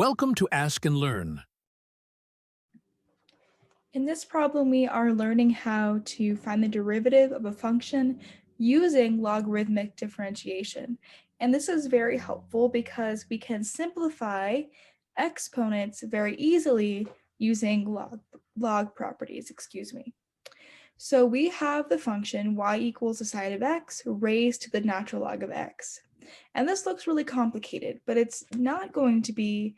Welcome to Ask and Learn. In this problem, we are learning how to find the derivative of a function using logarithmic differentiation. And this is very helpful because we can simplify exponents very easily using log properties, So we have the function y equals the sine of x raised to the natural log of x. And this looks really complicated, but it's not going to be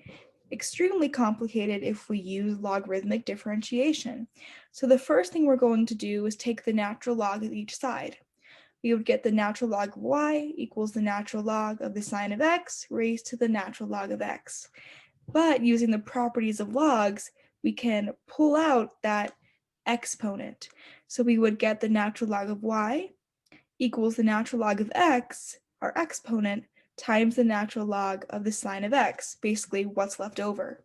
extremely complicated if we use logarithmic differentiation. So the first thing we're going to do is take the natural log of each side. We would get the natural log of y equals the natural log of the sine of x raised to the natural log of x. But using the properties of logs, we can pull out that exponent. So we would get the natural log of y equals the natural log of x, our exponent, times the natural log of the sine of x, basically what's left over.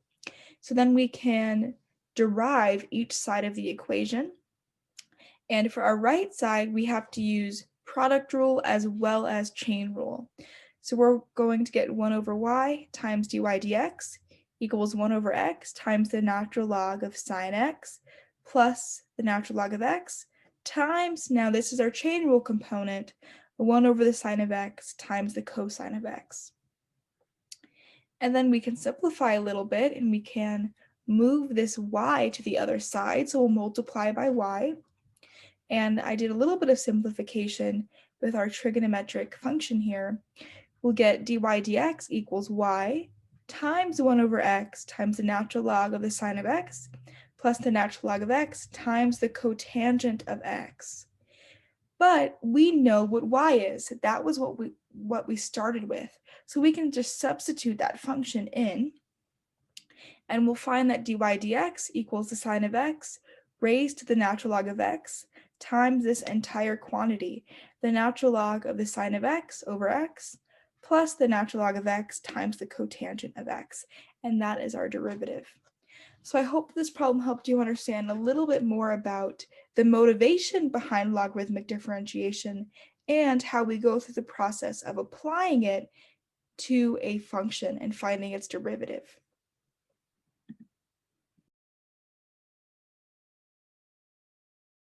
So then we can derive each side of the equation. And for our right side, we have to use product rule as well as chain rule. So we're going to get 1 over y times dy dx equals 1 over x times the natural log of sine x plus the natural log of x times, now this is our chain rule component, 1 over the sine of x times the cosine of x. And then we can simplify a little bit and we can move this y to the other side. So we'll multiply by y. And I did a little bit of simplification with our trigonometric function here. We'll get dy dx equals y times 1 over x times the natural log of the sine of x plus the natural log of x times the cotangent of x. But we know what y is. That was what we started with. So we can just substitute that function in, and we'll find that dy dx equals the sine of x raised to the natural log of x times this entire quantity, the natural log of the sine of x over x plus the natural log of x times the cotangent of x. And that is our derivative. So I hope this problem helped you understand a little bit more about the motivation behind logarithmic differentiation and how we go through the process of applying it to a function and finding its derivative.